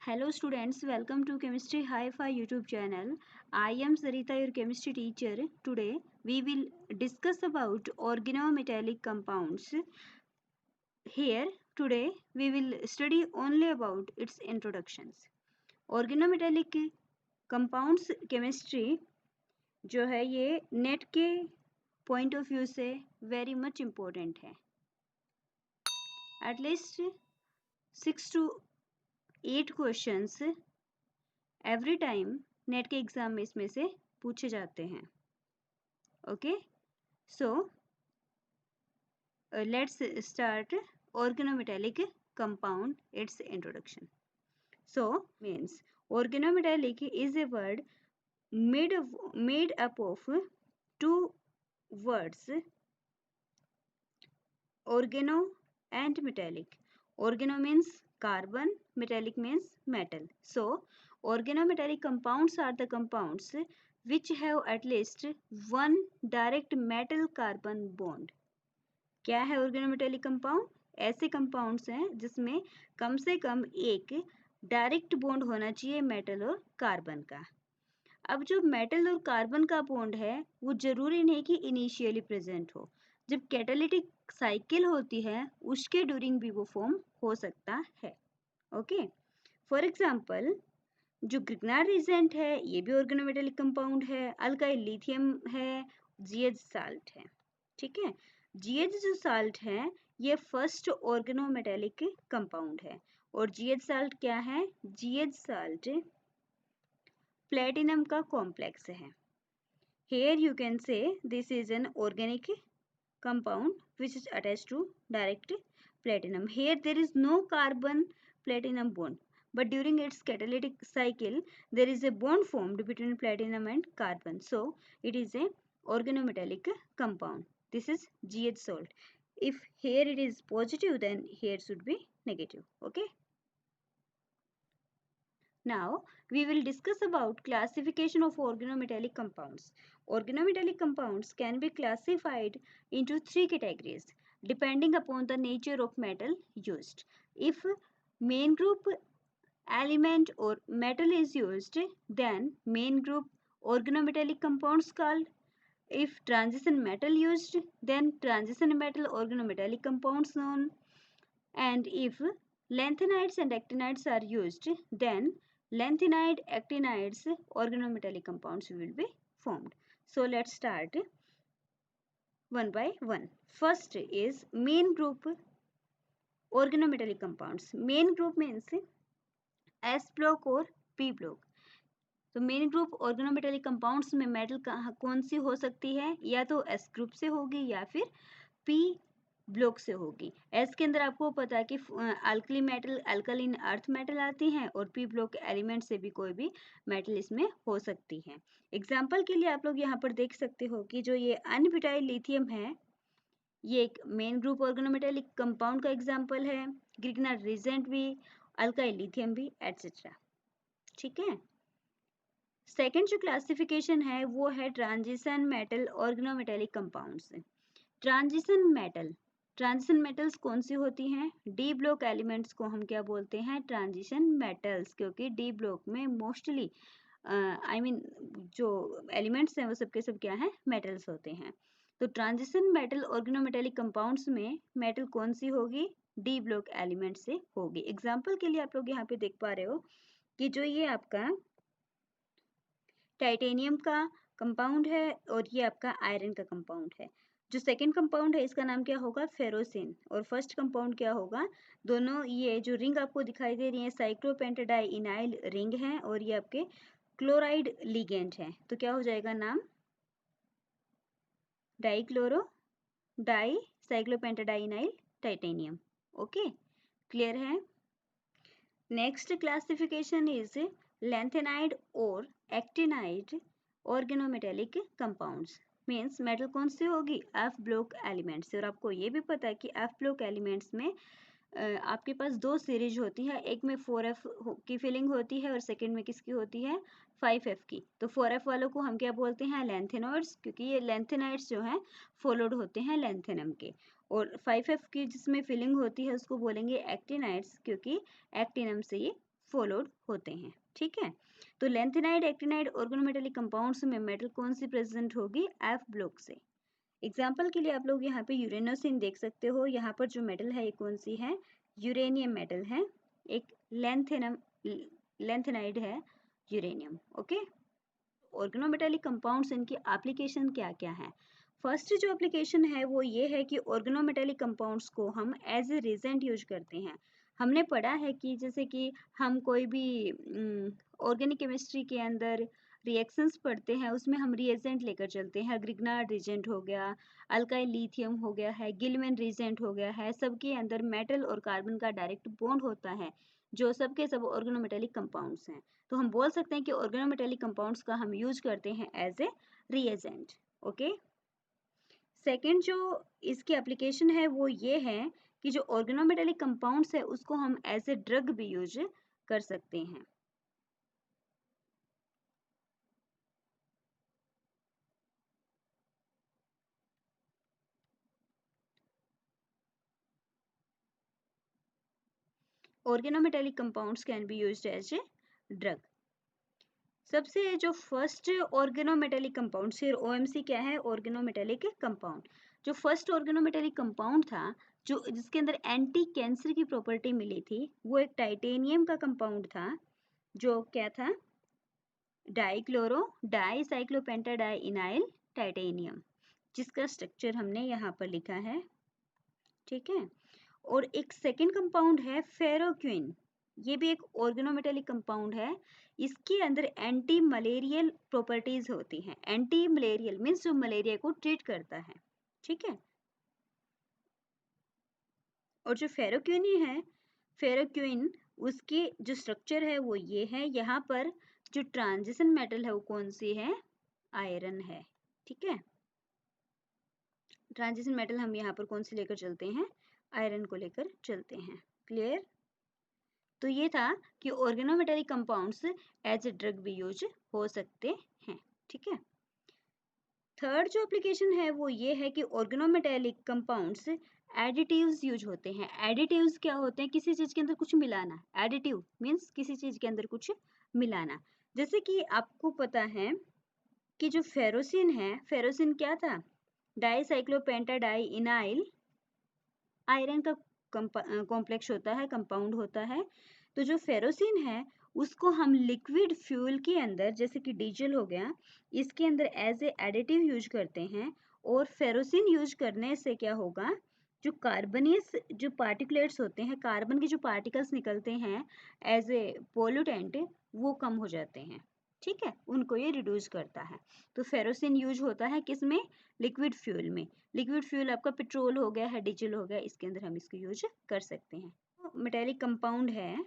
Hello students, welcome to Chemistry Hi-Fi YouTube channel. I am Sarita, your chemistry teacher. Today we will discuss about organometallic compounds. Here today we will study only about its introductions. Organometallic compounds chemistry जो है ये net के point of view से very much important है. At least 6 to 8 questions every time net के exam में इसमें से पूछे जाते हैं. Okay, so let's start organometallic compound, its introduction. So means organometallic is a word made up of two words, organo and metallic. Organo means carbon, metallic means metal. So organometallic compounds are the compounds which have at least one direct metal carbon bond. क्या है organometallic compound? ऐसे compounds हैं जिसमें कम से कम एक direct bond होना चाहिए metal और कार्बन का. अब जो मेटल और कार्बन का बॉन्ड है वो जरूरी नहीं कि इनिशियली प्रेजेंट हो. जब कैटालिटिक साइकिल होती है उसके ड्यूरिंग भी वो फॉर्म हो सकता है. ओके, फॉर एग्जाम्पल जो ग्रिग्नार्ड रीजेंट है ये भी ऑर्गेनोमेटेलिक कंपाउंड है. अल्काइल लिथियम है, जीएच साल्ट है. ठीक है, जीएच जो साल्ट है ये फर्स्ट ऑर्गेनोमेटेलिक कंपाउंड है. और जीएच साल्ट क्या है? जीएच साल्ट प्लेटिनम का कॉम्प्लेक्स है. Here you can say this is an organic compound which is attached to direct platinum. Here there is no carbon platinum bond, but during its catalytic cycle there is a bond formed between platinum and carbon. So it is a organometallic compound. This is GH salt. If here it is positive, then here should be negative. Okay. Now we will discuss about classification of organometallic compounds. Organometallic compounds can be classified into three categories depending upon the nature of metal used. If main group element or metal is used, then main group organometallic compounds called. If transition metal used, then transition metal organometallic compounds known. And if lanthanides and actinides are used, then lanthanide actinides organometallic compounds will be formed. So let's start one by one. First is main group organometallic compounds. Main group means S block और P block. तो main group organometallic compounds में metal कौन सी हो सकती है? या तो S group से होगी या फिर पी ब्लॉक से होगी. एस के अंदर आपको पता है कि alkali metal, alkaline earth metal आती हैं और पी ब्लॉक एलिमेंट से भी कोई भी मेटल इसमें हो सकती है. एग्जांपल के लिए आप लोग यहाँ पर देख सकते हो कि जो ये अनब्यूटाइल लिथियम है ये एक मेन ग्रुप ऑर्गेनोमेटेलिक कंपाउंड का एग्जाम्पल है. ग्रिग्नार्ड रीजेंट भी, अल्काइल लिथियम भी, एटसेट्रा. ठीक है. सेकेंड जो क्लासिफिकेशन है वो है transition metal organometallic compounds. Transition metals कौन सी होती हैं? डी ब्लॉक एलिमेंट्स को हम क्या बोलते हैं? Transition metals. क्योंकि डी ब्लॉक में मोस्टली जो एलिमेंट्स हैं वो सबके सब क्या है? मेटल्स होते हैं. तो ट्रांजिशन मेटल ऑर्गेनोमेटेलिक कंपाउंड्स में मेटल कौन सी होगी? डी ब्लॉक एलिमेंट से होगी. एग्जाम्पल के लिए आप लोग यहाँ पे देख पा रहे हो कि जो ये आपका टाइटेनियम का कंपाउंड है और ये आपका आयरन का कंपाउंड है. जो सेकंड कंपाउंड है इसका नाम क्या होगा? फेरोसिन. और फर्स्ट कंपाउंड क्या होगा? दोनों ये जो रिंग आपको दिखाई दे रही है साइक्लोपेंटाडाइइनाइल रिंग है और ये आपके क्लोराइड लिगेंड है. तो क्या हो जाएगा नाम? Dichloro di cyclopentadienyl titanium. Okay, clear है. नेक्स्ट क्लासिफिकेशन इज लैंथेनाइड और actinide organometallic compounds. Means metal कौन सी होगी? F block elements. और आपको ये भी पता है कि एफ ब्लॉक एलिमेंट्स में आपके पास दो सीरीज होती है. एक में 4F की फिलिंग होती है और सेकंड में किसकी होती है? 5F की. तो 4F वालों को हम क्या बोलते हैं? लैंथेनॉइड्स. क्योंकि ये लैंथेनाइड्स जो हैं फॉलोड होते हैं लैंथेनम के. और 5F की जिसमें फिलिंग होती है उसको बोलेंगे एक्टिनाइड्स क्योंकि एक्टिनम से ये फॉलोड होते हैं, ठीक है। तो लेंथेनाइड एक्टिनाइड ऑर्गेनोमेटेलिक कंपाउंड्स में मेटल कौन सी प्रेजेंट होगी, एफ ब्लॉक से। एग्जाम्पल के लिए आप लोग यहाँ पे यूरेनोसिन देख सकते हो, यहाँ पर जो मेटल है ये कौन सी है, यूरेनियम मेटल है, एक लेंथेनाइड है यूरेनियम, ओके। ऑर्गेनोमेटेलिक कंपाउंड्स, इनकी एप्लीकेशन क्या क्या है। फर्स्ट जो एप्लीकेशन है वो ये है कि ऑर्गेनोमेटेलिक कंपाउंड्स को हम एज ए रिजेंट यूज करते हैं। हमने पढ़ा है कि जैसे कि हम कोई भी ऑर्गेनिक केमिस्ट्री के अंदर रिएक्शंस पढ़ते हैं, उसमें हम रिएजेंट लेकर चलते हैं। ग्रिग्नार्ड रिजेंट हो गया, अल्काइल लिथियम हो गया है, गिलमैन रिजेंट हो गया है, सबके अंदर मेटल और कार्बन का डायरेक्ट बॉन्ड होता है, जो सबके सब ऑर्गेनोमेटेलिक कंपाउंड्स हैं। तो हम बोल सकते हैं कि ऑर्गेनोमेटेलिक कंपाउंड्स का हम यूज करते हैं as a reagent, okay. Second जो इसकी एप्लीकेशन है वो ये है कि जो ऑर्गेनोमेटेलिक कंपाउंड्स है उसको हम एज ए ड्रग भी यूज कर सकते हैं। Organometallic compounds can be used as a drug. सबसे जो फर्स्ट ऑर्गेनोमेटेलिक कंपाउंड, फिर ओएमसी क्या है, ऑर्गेनोमेटेलिक कंपाउंड। जो फर्स्ट ऑर्गेनोमेटेलिक कंपाउंड था, जो जिसके अंदर एंटी कैंसर की प्रॉपर्टी मिली थी, वो एक टाइटेनियम का कंपाउंड था, जो क्या था, डाइक्लोरो डाइसाइक्लोपेंटाडाइइनाइल टाइटेनियम, जिसका स्ट्रक्चर हमने यहाँ पर लिखा है, ठीक है। और एक सेकेंड कंपाउंड है फेरोक्विन, ये भी एक ऑर्गेनोमेटेलिक कंपाउंड है। इसके अंदर एंटी मलेरियल प्रॉपर्टीज होती हैं। एंटी मलेरियल मीन्स जो मलेरिया को ट्रीट करता है, ठीक है। और जो फेरोक्विन है, फेरोक्विन, उसकी जो स्ट्रक्चर है वो ये है, यहाँ पर जो ट्रांजिशन मेटल है वो कौन सी है, आयरन है, ठीक है। ट्रांजिशन मेटल हम यहाँ पर कौन सी लेकर चलते हैं, आयरन को लेकर चलते हैं, क्लियर। तो ये था कि organometallic compounds as a drug भी यूज हो सकते हैं, ठीक है। थर्ड जो एप्लीकेशन है वो ये है कि ऑर्गेनोमेटेलिक कंपाउंड्स एडिटिव्स यूज होते हैं। एडिटिव्स क्या होते हैं, किसी चीज के अंदर कुछ मिलाना। एडिटिव मीन्स किसी चीज के अंदर कुछ मिलाना। जैसे कि आपको पता है कि जो फेरोसिन है, फेरोसिन क्या था, डाइसाइक्लोपेंटाडाइइनाइल आयरन का कॉम्प्लेक्स होता है, कंपाउंड होता है। तो जो फेरोसिन है उसको हम लिक्विड फ्यूल के अंदर, जैसे कि डीजल हो गया, इसके अंदर एज ए एडिटिव यूज करते हैं। और फेरोसिन यूज करने से क्या होगा, जो कार्बनियस जो पार्टिकुलेट्स होते हैं, कार्बन के जो पार्टिकल्स निकलते हैं एज ए पोल्यूटेंट, वो कम हो जाते हैं, ठीक है, उनको ये रिड्यूस करता है। तो फेरोसिन यूज होता है किसमें, लिक्विड फ्यूल में। लिक्विड फ्यूल आपका पेट्रोल हो गया है, डीजल हो गया, इसके अंदर हम इसको यूज कर सकते हैं। मेटेलिक कंपाउंड है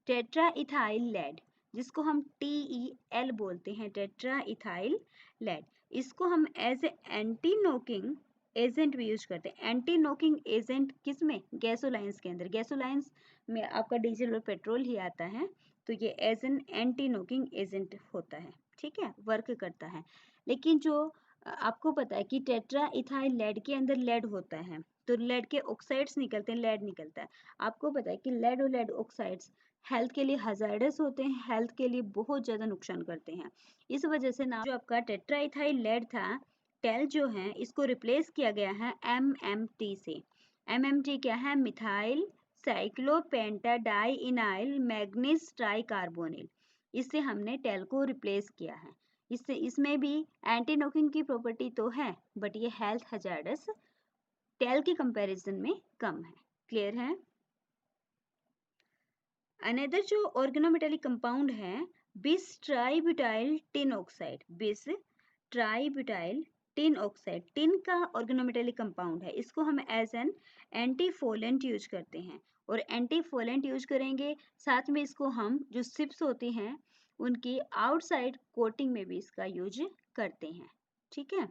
टेट्रा इथाइल लेड, जिसको हम TeL बोलते हैं, टेट्रा इथाइल लेड। इसको हम as a anti knocking agent भी यूज करते हैं। एंटी नोकिंग एजेंट किस में, गैसोलाइंस के अंदर। गैसोलाइंस में आपका डीजल और पेट्रोल ही आता है, तो ये as an anti knocking agent होता है, ठीक है, वर्क करता है। लेकिन जो आपको पता है कि टेट्रा इथाइल लेड के अंदर लेड होता है, तो लेड के ऑक्साइड्स निकलते हैं, लेड निकलता है। आपको पता है कि लेड और लेड ऑक्साइड्स हेल्थ के लिए हजार्डस होते हैं, हेल्थ के लिए बहुत ज़्यादा नुकसान करते हैं। इस वजह से ना जो आपका टेट्राइथाइल लेड था, टेल जो है, इसको रिप्लेस किया गया है MMT से। MMT क्या है, मिथाइल साइक्लोपेंटाडाइइनाइल मैग्नीज ट्राइकार्बोनिल। इससे हमने टेल को रिप्लेस किया है। इससे इसमें भी एंटी नोकिंग की प्रॉपर्टी तो है, बट ये हेल्थ हजार्डस टेल के कंपैरिजन में कम है, क्लियर है। अनदर जो ऑर्गेनोमेटेलिक कंपाउंड है बिस ट्राइब्यूटाइल टिन ऑक्साइड। बिस ट्राइब्यूटाइल टिन ऑक्साइड, टिन का ऑर्गेनोमेटेलिक कंपाउंड है। इसको हम एज एन एंटीफोलेंट यूज करते हैं। और एंटीफोलेंट यूज करेंगे, साथ में इसको हम जो सिप्स होती हैं उनकी आउटसाइड कोटिंग में भी इसका यूज करते हैं, ठीक है।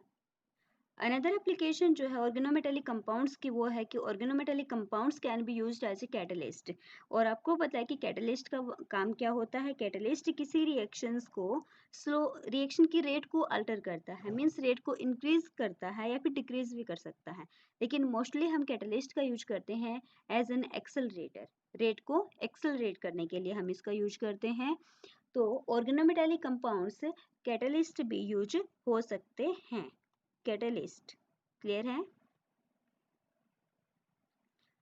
अनदर एप्लीकेशन जो है ऑर्गेनोमेटेलिक कंपाउंड्स की वो है कि organometallic compounds can be used as a catalyst. और आपको पता है कि कैटलिस्ट का काम क्या होता है। कैटलिस्ट किसी रिएक्शंस को स्लो रिएक्शन की रेट को अल्टर करता है, मींस रेट को इंक्रीज करता है या फिर डिक्रीज भी कर सकता है, लेकिन मोस्टली हम कैटलिस्ट का यूज करते हैं एज एन एक्सेलरेटर। रेट को एक्सेलरेट करने के लिए हम इसका यूज करते हैं। तो ऑर्गेनोमेटेलिक कंपाउंड्स कैटलिस्ट भी यूज हो सकते हैं। कैटलिस्ट क्लियर है।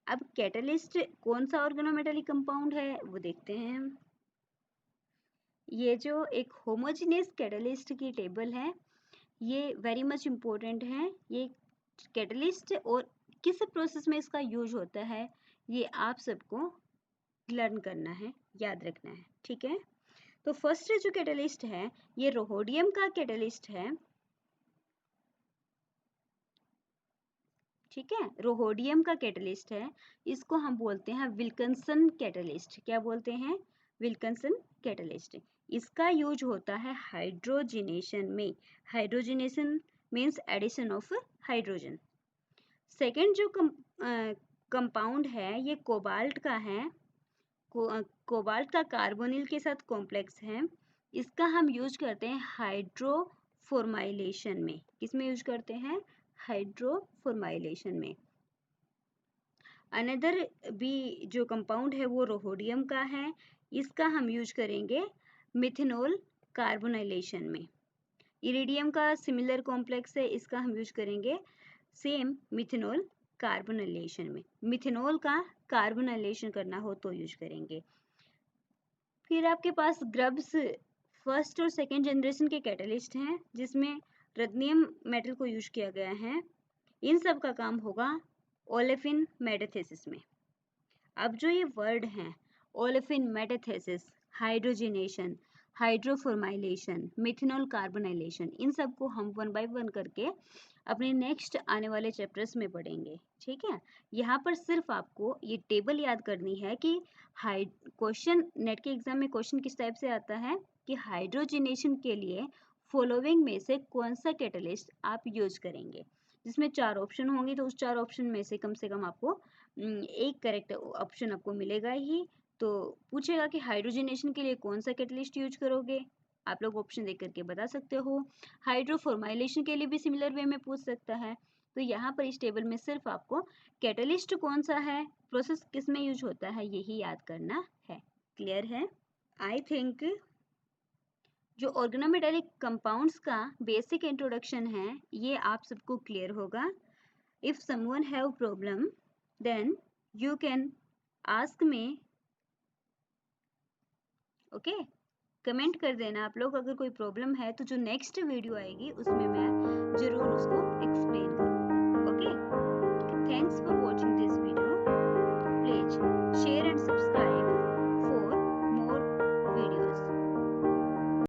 अब कैटलिस्ट कौन सा ऑर्गेनोमेटेलिक कंपाउंड है वो देखते हैं हम। ये जो एक होमोजेनियस कैटलिस्ट की टेबल है ये वेरी मच इम्पोर्टेंट है। ये कैटलिस्ट और किस प्रोसेस में इसका यूज होता है ये आप सबको लर्न करना है, याद रखना है, ठीक है। तो फर्स्ट जो कैटलिस्ट है ये रोहोडियम का कैटलिस्ट है, ठीक है। रोहोडियम का कैटलिस्ट है, इसको हम बोलते हैं विल्किंसन कैटलिस्ट। क्या बोलते हैं? Wilkinson catalyst. इसका यूज होता है हाइड्रोजिनेशन में। Hydrogenation means addition of hydrogen. Second जो कंपाउंड है ये कोबाल्ट का है। कोबाल्ट का कार्बोनिल के साथ कॉम्प्लेक्स है। इसका हम यूज करते हैं हाइड्रोफॉर्माइलेशन में। किसमें यूज करते हैं? हाइड्रोफॉर्माइलेशन में। अनदर भी जो कंपाउंड है वो रोहोडियम का है। इसका हम यूज करेंगे मिथेनॉल कार्बोनाइलेशन में। इरिडियम का सिमिलर कॉम्प्लेक्स है, इसका हम यूज करेंगे सेम मिथेनॉल कार्बोनाइलेशन में। मिथेनॉल का कार्बोनाइलेशन करना हो तो यूज करेंगे। फिर आपके पास ग्रब्स फर्स्ट और सेकेंड जनरेशन के कैटलिस्ट हैं जिसमें रत्नियम मेटल को यूज किया गया है। इन सब का काम होगा ओलेफिन मेटाथेसिस में। अब जो ये वर्ड हैं olefin metathesis, hydrogenation, hydroformylation, methanol carbonylation, इन सब को हम वन बाय वन करके अपने नेक्स्ट आने वाले चैप्टर्स में पढ़ेंगे, ठीक है। यहाँ पर सिर्फ आपको ये टेबल याद करनी है कि क्वेश्चन नेट के एग्जाम में क्वेश्चन किस टाइप से आता है कि हाइड्रोजिनेशन के लिए फॉलोइंग में से कौन सा कैटलिस्ट आप यूज करेंगे, जिसमें 4 ऑप्शन होंगे तो उस 4 ऑप्शन में से कम आपको एक करेक्ट ऑप्शन आपको मिलेगा ही। तो पूछेगा कि हाइड्रोजनेशन के लिए कौन सा कैटलिस्ट यूज करोगे, आप लोग ऑप्शन देख करके बता सकते हो। हाइड्रोफॉर्माइलेशन के लिए भी सिमिलर वे में पूछ सकता है। तो यहाँ पर इस टेबल में सिर्फ आपको कैटलिस्ट कौन सा है, प्रोसेस किस में यूज होता है, यही याद करना है। क्लियर है? आई थिंक जो ऑर्गेनोमेटेलिक कंपाउंड्स का बेसिक इंट्रोडक्शन है ये आप सबको क्लियर होगा। If someone have problem then you can ask me, okay. Comment कर देना आप लोग अगर कोई प्रॉब्लम है तो जो नेक्स्ट वीडियो आएगी उसमें मैं जरूर उसको एक्सप्लेन करूँगी, okay. Thanks for watching this